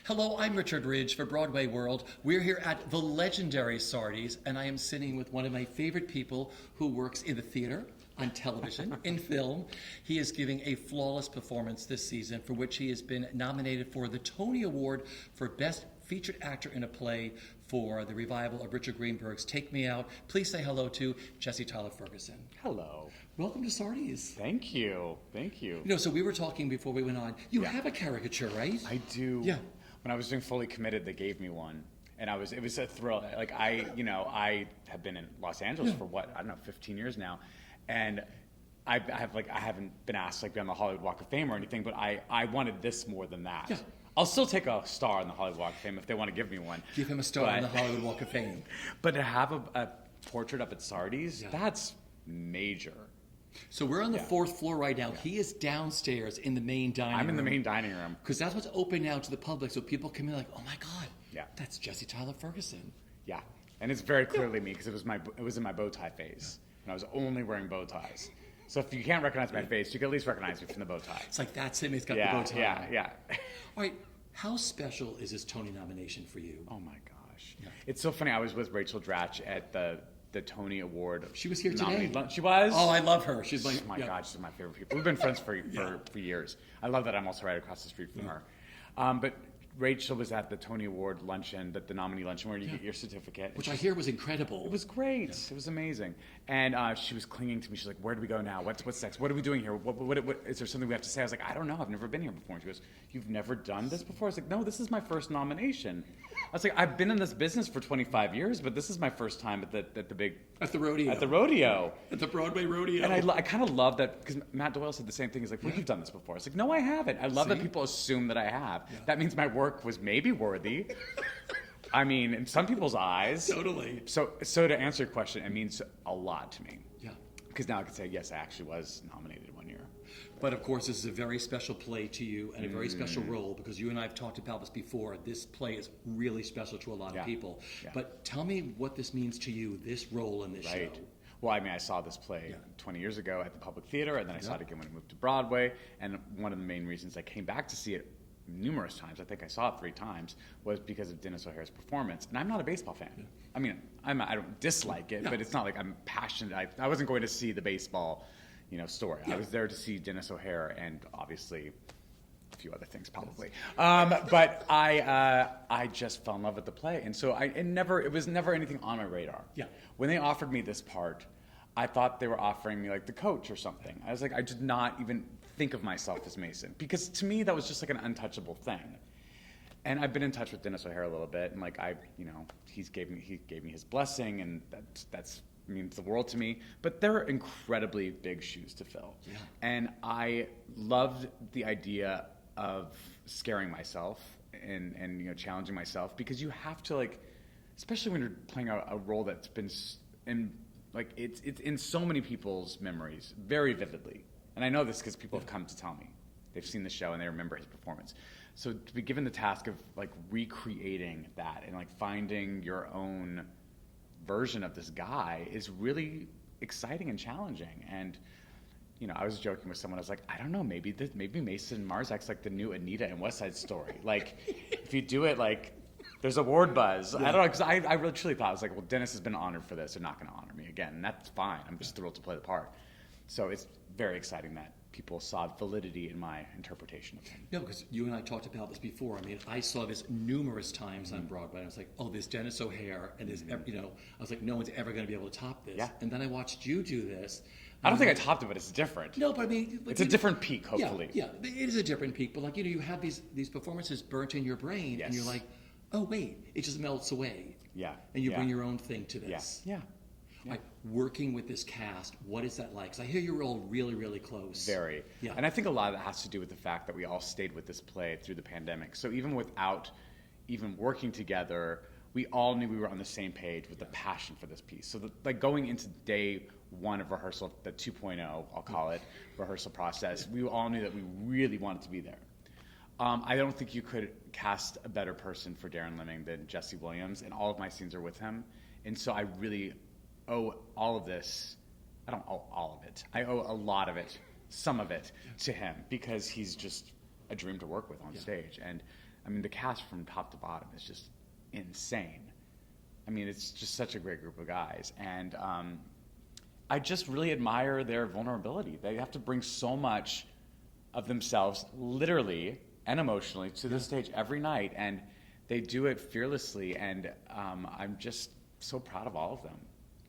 Hello, I'm Richard Ridge for Broadway World. We're here at the legendary Sardi's, and I am sitting with one of my favorite people who works in the theater, on television, in film. He is giving a flawless performance this season, for which he has been nominated for the Tony Award for Best Featured Actor in a Play for the revival of Richard Greenberg's Take Me Out. Please say hello to Jesse Tyler Ferguson. Hello. Welcome to Sardi's. Thank you. Thank you. You know, so we were talking before we went on. You have a caricature, right? I do. Yeah. When I was doing Fully Committed, they gave me one. And it was a thrill. Like I have been in Los Angeles for 15 years now. And I haven't been asked to be on the Hollywood Walk of Fame or anything, but I wanted this more than that. Yeah. I'll still take a star on the Hollywood Walk of Fame if they want to give me one. Give him a star on the Hollywood Walk of Fame. But to have a portrait up at Sardi's, that's major. So we're on the fourth floor right now. He is downstairs in the main dining room. I'm in the main dining room. Because that's what's open now to the public, so people come in like, oh my God, that's that's Jesse Tyler Ferguson. Yeah, and it's very clearly me because it was in my bow tie phase, and I was only wearing bow ties. So if you can't recognize my face, you can at least recognize me from the bow tie. It's like, that's him, he's got the bow tie. Yeah. All right, how special is this Tony nomination for you? Oh my gosh. Yeah. It's so funny, I was with Rachel Dratch at the Tony Award. She was here today. She was? Oh, I love her. She's like, oh my God, she's my favorite people. We've been friends for years. I love that I'm also right across the street from her. But Rachel was at the Tony Award luncheon, the nominee luncheon, where you get your certificate. Which I hear was incredible. It was great. It was amazing. And she was clinging to me. She's like, where do we go now? What's next? What are we doing here? What, is there something we have to say? I was like, I don't know. I've never been here before. And she goes, you've never done this before? I was like, no, this is my first nomination. I was like, I've been in this business for 25 years, but this is my first time at the big... At the rodeo. At the rodeo. At the Broadway rodeo. And I kind of love that, because Matt Doyle said the same thing. He's like, well, you've done this before. I was like, no, I haven't. I love that people assume that I have. Yeah. That means my work was maybe worthy. I mean, in some people's eyes. Totally. So to answer your question, it means a lot to me. Yeah. Because now I can say, yes, I actually was nominated one year. But of course, this is a very special play to you and a very special role, because you and I have talked about this before. This play is really special to a lot of people. Yeah. But tell me what this means to you, this role in this show. Well, I mean, I saw this play 20 years ago at the Public Theater, and then I saw it again when I moved to Broadway. And one of the main reasons I came back to see it numerous times, I think I saw it 3 times, was because of Dennis O'Hare's performance. And I'm not a baseball fan. Yeah. I mean, I don't dislike it, but it's not like I'm passionate. I wasn't going to see the baseball story. I was there to see Dennis O'Hare and obviously a few other things probably. But I just fell in love with the play, and so it was never anything on my radar. Yeah. When they offered me this part, I thought they were offering me like the coach or something. I was like, I did not even think of myself as Mason, because to me that was just like an untouchable thing. And I've been in touch with Dennis O'Hare a little bit, and like he gave me his blessing, and that's means the world to me, but they're incredibly big shoes to fill. Yeah. And I loved the idea of scaring myself and challenging myself, because you have to, like, especially when you're playing a role that's been in, like, it's in so many people's memories very vividly. And I know this because people have come to tell me. They've seen the show and they remember his performance. So to be given the task of like recreating that and like finding your own version of this guy is really exciting and challenging. And I was joking with someone. I was like, I don't know, maybe Mason Mars acts like the new Anita in West Side Story. Like, if you do it, like, there's award buzz. Yeah. I don't know, because I really truly thought, I was like, well, Dennis has been honored for this. They're not going to honor me again, and that's fine. I'm just thrilled to play the part. So it's very exciting that people saw validity in my interpretation of him. Yeah, because you and I talked about this before. I mean, I saw this numerous times on Broadway. I was like, oh, there's Dennis O'Hare, and there's, I was like, no one's ever going to be able to top this. Yeah. And then I watched you do this. I don't think I topped it, but it's different. No, but I mean... Like, it's a different peak, hopefully. Yeah, it is a different peak. But, like, you have these performances burnt in your brain, and you're like, oh, wait, it just melts away. Yeah. And you bring your own thing to this. Yeah. Like, working with this cast, what is that like? Because I hear you're all really, really close. Very. Yeah. And I think a lot of that has to do with the fact that we all stayed with this play through the pandemic. So even without even working together, we all knew we were on the same page with the passion for this piece. So like going into day one of rehearsal, the 2.0, I'll call it, rehearsal process, we all knew that we really wanted to be there. I don't think you could cast a better person for Darren Lemming than Jesse Williams, and all of my scenes are with him. And so I really owe all of this. I don't owe all of it. I owe a lot of it, some of it, to him, because he's just a dream to work with on stage. And I mean, the cast from top to bottom is just insane. I mean, it's just such a great group of guys. And I just really admire their vulnerability. They have to bring so much of themselves, literally and emotionally, to the stage every night. And they do it fearlessly. And I'm just so proud of all of them.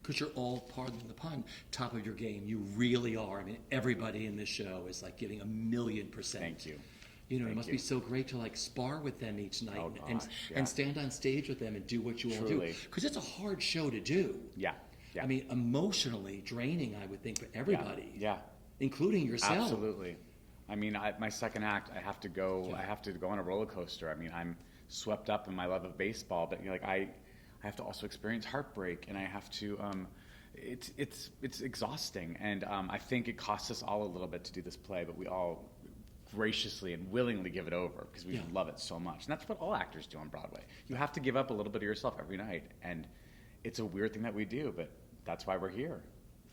Because you're all, pardon the pun, top of your game. You really are. I mean, everybody in this show is like giving 1,000,000%. Thank you. You know, Thank it must you. be so great to like spar with them each night Oh, and gosh, yeah. and stand on stage with them and do what you all do. Truly. Because it's a hard show to do. Yeah. Yeah. I mean, emotionally draining, I would think, for everybody. Yeah. Including yourself. Absolutely. I mean, my second act, I have to go on a roller coaster. I mean, I'm swept up in my love of baseball, but like I have to also experience heartbreak, and I have to. It's exhausting, and I think it costs us all a little bit to do this play, but we all graciously and willingly give it over because we love it so much. And that's what all actors do on Broadway. You have to give up a little bit of yourself every night, and it's a weird thing that we do, but that's why we're here.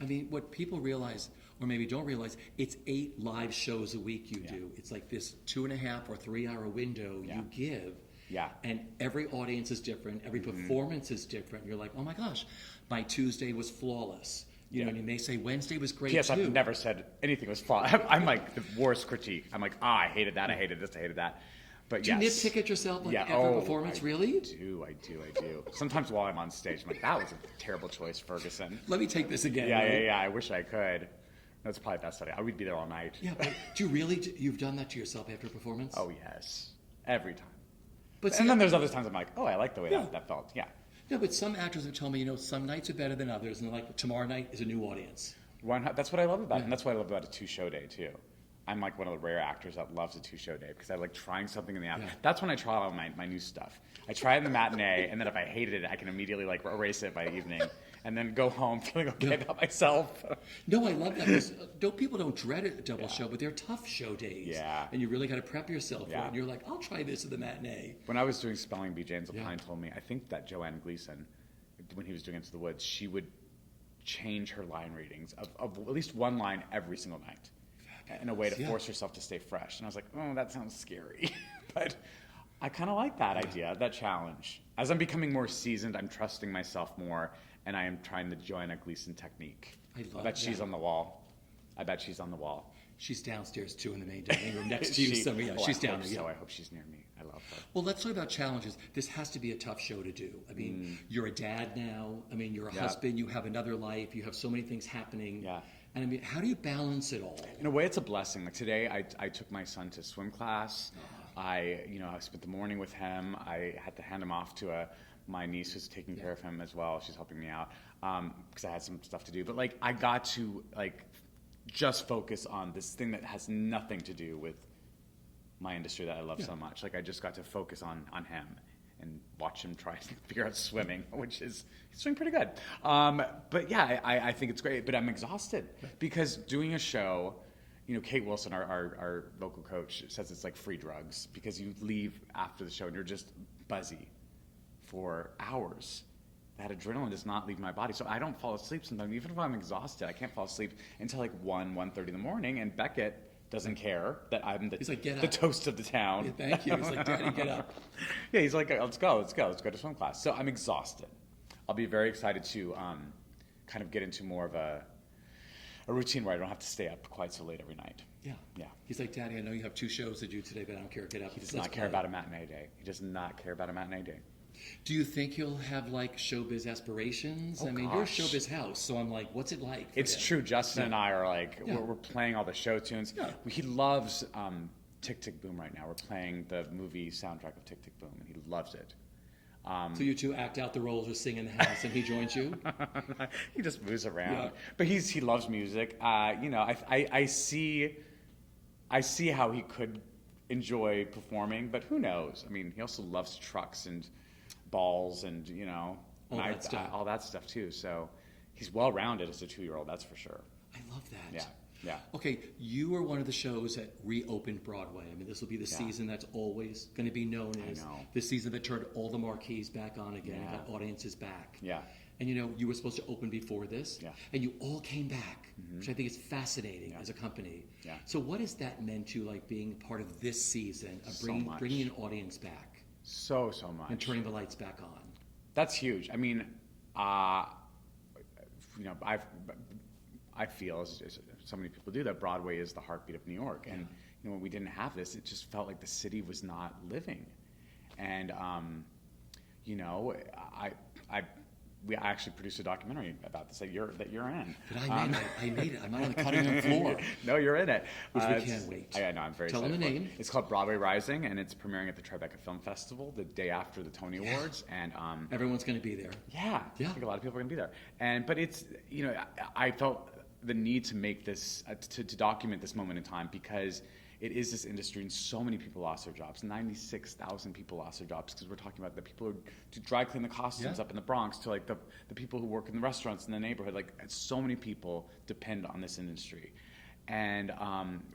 I mean, what people realize, or maybe don't realize, it's 8 live shows a week you do. It's like this 2.5 or 3 hour window you give. Yeah. And every audience is different. Every performance is different. You're like, oh my gosh, my Tuesday was flawless. You know, and you may say Wednesday was great Yes, too. I've never said anything was flawed. I'm like the worst critique. I'm like, I hated that, I hated this, I hated that. But do you nitpick at yourself like every performance, really? I do. Sometimes while I'm on stage, I'm like, that was a terrible choice, Ferguson. Let me take this again. Yeah. I wish I could. That's probably best idea. I would be there all night. Yeah, but do you really, you've done that to yourself after a performance? Oh, yes. Every time. But see, and then there's other times I'm like, oh, I like the way that felt. Yeah. No, but some actors have told me, you know, some nights are better than others, and they're like, tomorrow night is a new audience. That's what I love about it, and that's what I love about a 2-show day, too. I'm like one of the rare actors that loves a 2-show day because I like trying something in the afternoon. That's when I try all my new stuff. I try it in the matinee, and then if I hated it, I can immediately like erase it by evening, and then go home feeling okay about myself. No, I love that. 'Cause people don't dread a double show, but they're tough show days. Yeah. And you really got to prep yourself for it. And you're like, I'll try this at the matinee. When I was doing Spelling Bee, James Lapine told me, I think that Joanne Gleason, when he was doing Into the Woods, she would change her line readings of at least one line every single night in a way to force herself to stay fresh. And I was like, oh, that sounds scary. But I kind of like that idea, that challenge. As I'm becoming more seasoned, I'm trusting myself more, and I am trying the Joanna Gleason technique. I love bet that. she's on the wall. I bet she's on the wall. She's downstairs, too, in the main dining room next to you. She's down there. So I hope she's near me. I love her. Well, let's talk about challenges. This has to be a tough show to do. I mean, you're a dad now. I mean, you're a husband. You have another life. You have so many things happening. Yeah. And I mean, how do you balance it all? In a way, it's a blessing. Like today, I took my son to swim class. I spent the morning with him. I had to hand him off to my niece who's taking care of him as well. She's helping me out because I had some stuff to do. But like, I got to like just focus on this thing that has nothing to do with my industry that I love so much. Like, I just got to focus on him and watch him try to figure out swimming, which is, he's doing pretty good. But yeah, I think it's great, but I'm exhausted because doing a show, Kate Wilson, our vocal coach, says it's like free drugs because you leave after the show and you're just buzzy for hours. That adrenaline does not leave my body. So I don't fall asleep sometimes. Even if I'm exhausted, I can't fall asleep until like 1:30 in the morning, and Beckett doesn't care that I'm the, like, "Get the up." toast of the town. Yeah, thank you. He's like, Daddy, get up. Yeah, he's like, let's go to swim class. So I'm exhausted. I'll be very excited to kind of get into more of a routine where I don't have to stay up quite so late every night. Yeah. Yeah. He's like, Daddy, I know you have 2 shows to do today, but I don't care. Get up. He does not care about a matinee day. He does not care about a matinee day. Do you think he'll have like showbiz aspirations? Oh, I mean, you're a gosh. showbiz house, so I'm like, what's it like? For It's him? true. Justin and I are like, Yeah. we're playing all the show tunes. Yeah. He loves Tick, Tick, Boom right now. We're playing the movie soundtrack of Tick, Tick, Boom, and he loves it. So you 2 act out the roles or sing in the house, and he joins you? He just moves around. Yeah. But he loves music. I see how he could enjoy performing, but who knows? I mean, he also loves trucks and balls and, all that stuff too. So he's well-rounded as a 2-year-old, that's for sure. I love that. Yeah. Yeah. Okay, you are one of the shows that reopened Broadway. I mean, this will be the season that's always going to be known as the season that turned all the marquees back on again and got audiences back. Yeah. And you were supposed to open before this, and you all came back, which I think is fascinating as a company. Yeah. So what has that meant to you, like being part of this season of bringing an audience back? So much. And turning the lights back on. That's huge. I mean, I feel, as so many people do, that Broadway is the heartbeat of New York. And when we didn't have this, it just felt like the city was not living. And we actually produced a documentary about this that you're in. But I made it. I'm not on the cutting room floor. No, you're in it. Which we can't wait. I know. I'm very excited. Tell them the name. It's called Broadway Rising, and it's premiering at the Tribeca Film Festival the day after the Tony Awards. And everyone's going to be there. Yeah. I think a lot of people are going to be there. But it's I felt the need to make this to document this moment in time because it is this industry, and so many people lost their jobs. 96,000 people lost their jobs because we're talking about the people who do dry clean the costumes up in the Bronx to like the people who work in the restaurants in the neighborhood. Like so many people depend on this industry. And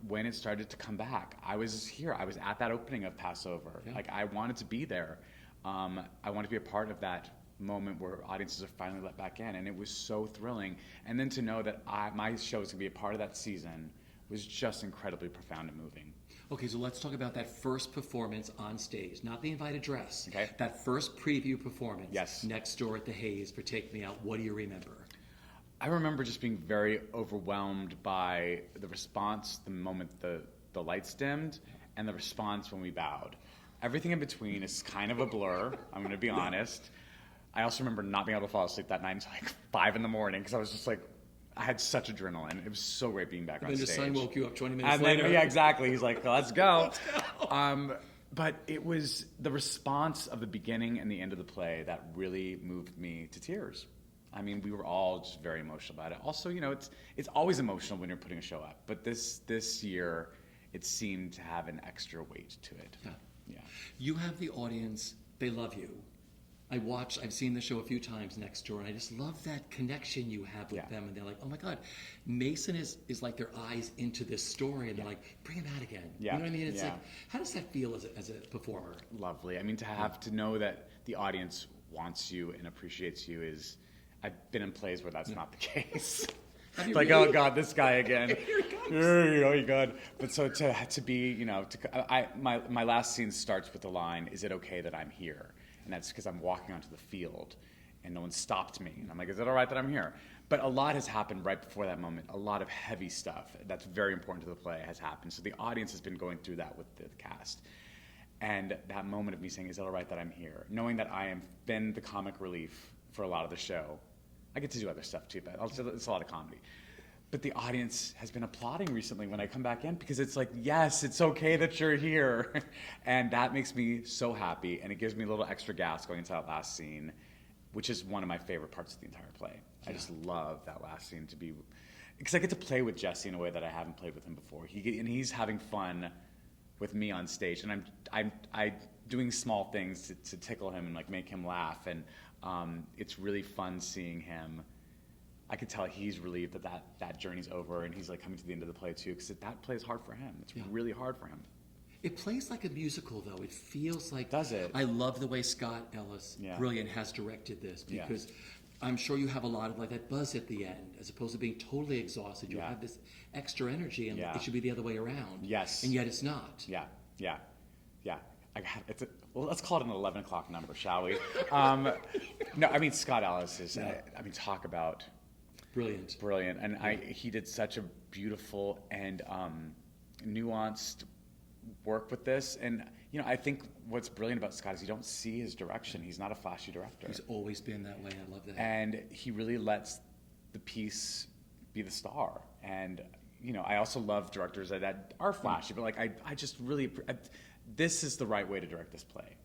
when it started to come back, I was here. I was at that opening of Passover. Like I wanted to be there. I wanted to be a part of that moment where audiences are finally let back in, and it was so thrilling. And then to know that my show was going to be a part of that season was just incredibly profound and moving. Okay, so let's talk about that first performance on stage, not the invited dress. Okay. That first preview performance. Yes. Next door at the Hayes for Take Me Out. What do you remember? I remember just being very overwhelmed by the response the moment the lights dimmed and the response when we bowed. Everything in between is kind of a blur, I'm going to be honest. I also remember not being able to fall asleep that night until like 5 a.m. because I was just like, I had such adrenaline. It was so great being back on stage. And then your son woke you up 20 minutes and later. Then, yeah, exactly. He's like, let's go. Let's go. But it was the response of the beginning and the end of the play that really moved me to tears. I mean, we were all just very emotional about it. Also, it's always emotional when you're putting a show up. But this year, it seemed to have an extra weight to it. Yeah. You have the audience. They love you. I've seen the show a few times next door, and I just love that connection you have with them. And they're like, oh my God, Mason is like their eyes into this story, and they're like, bring him out again. Yeah. You know what I mean? It's like, how does that feel as a performer? Lovely. I mean, to know that the audience wants you and appreciates you is, I've been in plays where that's not the case. It's like, really? oh God, this guy again. Here he comes. Oh God. But so to be, my last scene starts with the line, "Is it okay that I'm here?" And that's because I'm walking onto the field and no one stopped me. And I'm like, is it all right that I'm here? But a lot has happened right before that moment. A lot of heavy stuff that's very important to the play has happened. So the audience has been going through that with the cast. And that moment of me saying, is it all right that I'm here? Knowing that I am been the comic relief for a lot of the show. I get to do other stuff too, but it's a lot of comedy. But the audience has been applauding recently when I come back in because it's like, yes, it's okay that you're here. And that makes me so happy, and it gives me a little extra gas going into that last scene, which is one of my favorite parts of the entire play. I just love that last scene because I get to play with Jesse in a way that I haven't played with him before. He's having fun with me on stage, and I'm doing small things to tickle him and like make him laugh, and it's really fun seeing him. I could tell he's relieved that journey's over, and he's like coming to the end of the play too, because that play is hard for him. It's really hard for him. It plays like a musical, though. It feels like. Does it? I love the way Scott Ellis, brilliant, has directed this, because I'm sure you have a lot of like that buzz at the end, as opposed to being totally exhausted. You have this extra energy, and it should be the other way around. Yes. And yet it's not. Yeah. Well, let's call it an 11 o'clock number, shall we? No, I mean, Scott Ellis is. Talk about. Brilliant. And he did such a beautiful and nuanced work with this. And, I think what's brilliant about Scott is you don't see his direction. He's not a flashy director. He's always been that way. I love that. And he really lets the piece be the star. And, I also love directors that are flashy, but I just really, this is the right way to direct this play.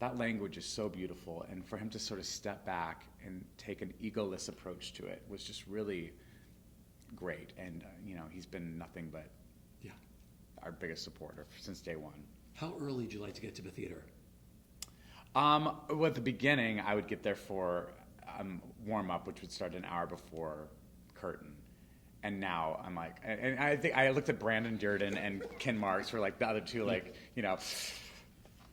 That language is so beautiful, and for him to sort of step back and take an egoless approach to it was just really great. And he's been nothing but our biggest supporter since day one. How early did you like to get to the theater? Well, at the beginning, I would get there for warm up, which would start an hour before curtain, And now I'm like, and I think I looked at Brandon Durden and Ken Marks for like the other two, like, you know,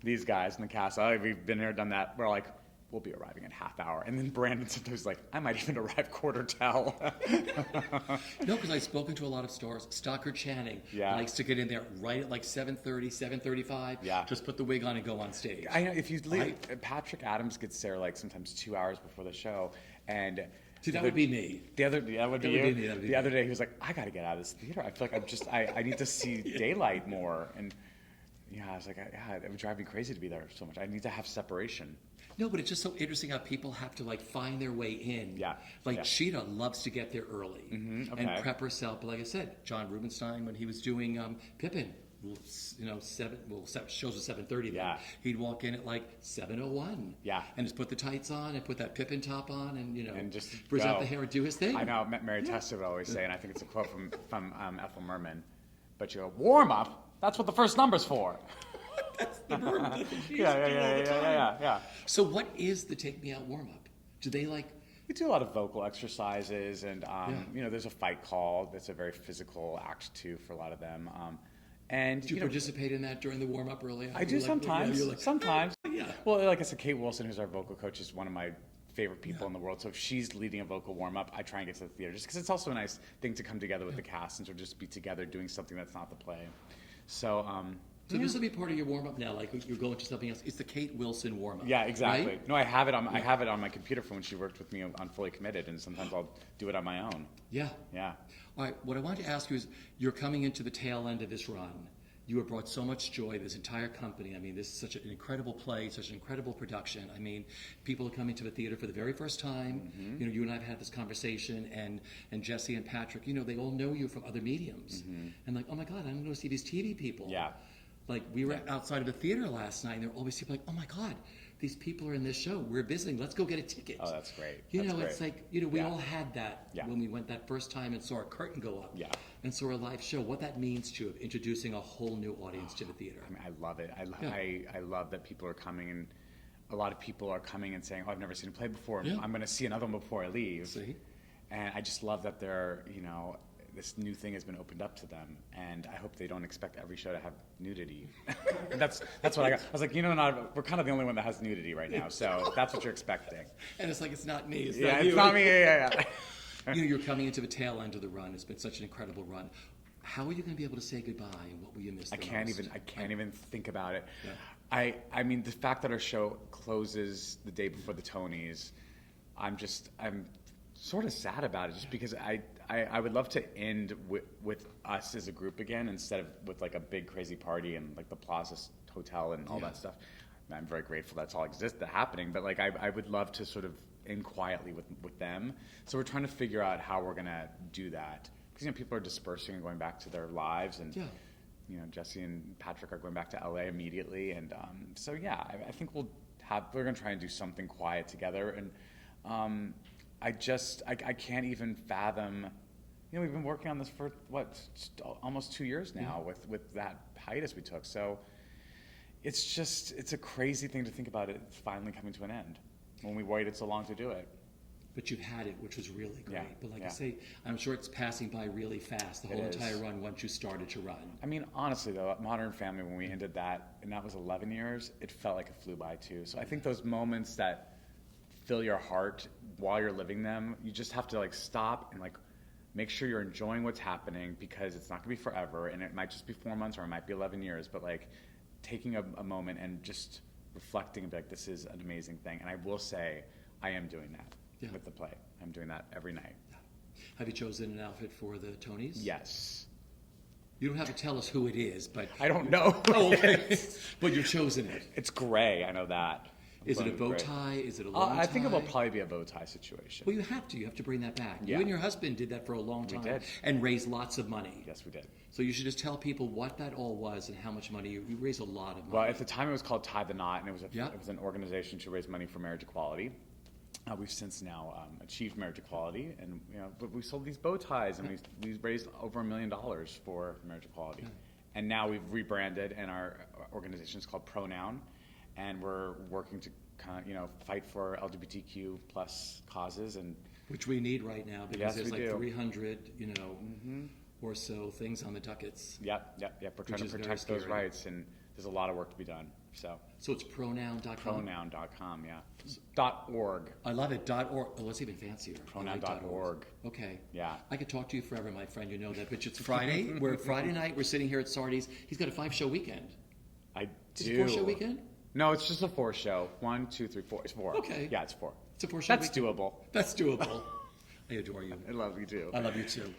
these guys in the cast. Oh, we've been here, done that. We're like, we'll be arriving in half hour. And then Brandon sometimes like, I might even arrive quarter till. No, because I've spoken to a lot of stars. Stockard Channing likes to get in there right at like 7:30, 7:35. Yeah. Just put the wig on and go on stage. I know, if you leave, Patrick Adams gets there like sometimes 2 hours before the show. And See, that would be me. that would be you. That would be The me. other day he was like, I got to get out of this theater. I feel like I need to see daylight more. And yeah, I was like, yeah, it would drive me crazy to be there so much. I need to have separation. No, but it's just so interesting how people have to like find their way in. Yeah. Like Yeah. Sheeta loves to get there early okay. and prep herself. But like I said, John Rubinstein, when he was doing Pippin, you know, shows at 7:30. Yeah. He'd walk in at like 7:01. Yeah. And just put the tights on and put that Pippin top on and, you know, And just frizz out go. the hair and do his thing. I know, Mary Testa would always say, and I think it's a quote from Ethel Merman, but you go, warm up? That's what the first number's for. That's the verb. That's what she used Yeah, to do all the time. yeah. So what is the Take Me Out warm-up? Do they like... We do a lot of vocal exercises, and you know, there's a fight call. That's a very physical act too for a lot of them. And Do you participate in that during the warm-up early? I do sometimes. You're like, Sometimes. yeah. Well, like I said, Kate Wilson, who's our vocal coach, is one of my favorite people in the world. So if she's leading a vocal warm-up, I try and get to the theater, just because it's also a nice thing to come together with the cast and to just be together doing something that's not the play. So. So this will be part of your warm-up now, like you're going to something else. It's the Kate Wilson warm-up. Yeah, exactly. Right? No, I have it on my computer for when she worked with me on Fully Committed, and sometimes I'll do it on my own. Yeah. Yeah. All right, what I wanted to ask you is, you're coming into the tail end of this run. You have brought so much joy to this entire company. I mean, this is such an incredible play, such an incredible production. I mean, people are coming to the theater for the very first time. Mm-hmm. You know, you and I have had this conversation, and Jesse and Patrick, you know, they all know you from other mediums. And like, oh my God, I'm going to see these TV people. Yeah. Like, we were outside of the theater last night, and there were always people like, oh my God, these people are in this show. We're visiting. Let's go get a ticket. Oh, that's great. You That's know, great. it's like, you know, we Yeah. all had that Yeah. when we went that first time and saw a curtain go up. Yeah. And saw a live show. What that means to of introducing a whole new audience to the theater. I mean, I love it. Yeah. I love that people are coming, and a lot of people are coming and saying, oh, I've never seen a play before. Yeah. I'm going to see another one before I leave. See? And I just love that they're, you know, this new thing has been opened up to them, and I hope they don't expect every show to have nudity. that's what I got. I was like, you know, we're kind of the only one that has nudity right now, so that's what you're expecting. And it's like, it's not me. It's Yeah, not it's you. not me. Yeah. You know, you're coming into the tail end of the run. It's been such an incredible run. How are you going to be able to say goodbye, and what will you miss the I can't most? even think about it. Yeah. I mean, the fact that our show closes the day before the Tonys, I'm sort of sad about it, just because I would love to end with us as a group again, instead of with like a big crazy party and like the Plaza Hotel and all that stuff. I'm very grateful that's all happening, but like I would love to sort of end quietly with them. So we're trying to figure out how we're gonna do that, because, you know, people are dispersing and going back to their lives, and you know, Jesse and Patrick are going back to LA immediately, and so yeah, I think we're gonna try and do something quiet together, and I can't even fathom. You know, we've been working on this for almost 2 years now with that hiatus we took. So it's a crazy thing to think about it finally coming to an end when we waited so long to do it. But you've had it, which was really great. Yeah, But like yeah. I say, I'm sure it's passing by really fast, the whole It is. entire run, once you started to run. I mean, honestly though, at Modern Family, when we ended that, and that was 11 years, it felt like it flew by too. So I think those moments that fill your heart while you're living them, you just have to like stop and like make sure you're enjoying what's happening, because it's not gonna be forever, and it might just be 4 months or it might be 11 years, but like taking a moment and just reflecting and be like, this is an amazing thing. And I will say, I am doing that with the play. I'm doing that every night. Have you chosen an outfit for the Tonys? Yes. You don't have to tell us who it is, but... I don't know. Oh, okay. But you've chosen it. It's gray, I know that. Is it a bow Gray. tie? Is it a long tie? I think it will probably be a bow tie situation. Well, you have to. You have to bring that back. Yeah. You and your husband did that for a long time. We did. And raised lots of money. Yes, we did. So you should just tell people what that all was and how much money you raised a lot of money. Well, at the time it was called Tie the Knot, and it was Yeah. an organization to raise money for marriage equality. We've since now achieved marriage equality, and you know, but we sold these bow ties, and we raised over $1 million for marriage equality. Yeah. And now we've rebranded, and our organization is called Pronoun, and we're working to kind of, you know, fight for LGBTQ plus causes, and Which we need right now because Yes, there's we like do. 300, or so things on the duckets. Yep. We're trying to is very protect those scary. rights, and there's a lot of work to be done. So So it's pronoun.com. pronoun.com, yeah. .org. I love it. .org. Oh, it's even fancier. I like Pronoun.org. Okay. Yeah. I could talk to you forever, my friend. You know that. But it's Friday. Friday night. We're sitting here at Sardi's. He's got a 5-show weekend. I Is it do. a 4-show weekend? No, it's just a 4-show. 1, 2, 3, 4. It's 4. Okay. Yeah, it's 4. It's a 4-show That's weekend. doable. That's doable. I adore you. I love you too. I love you too.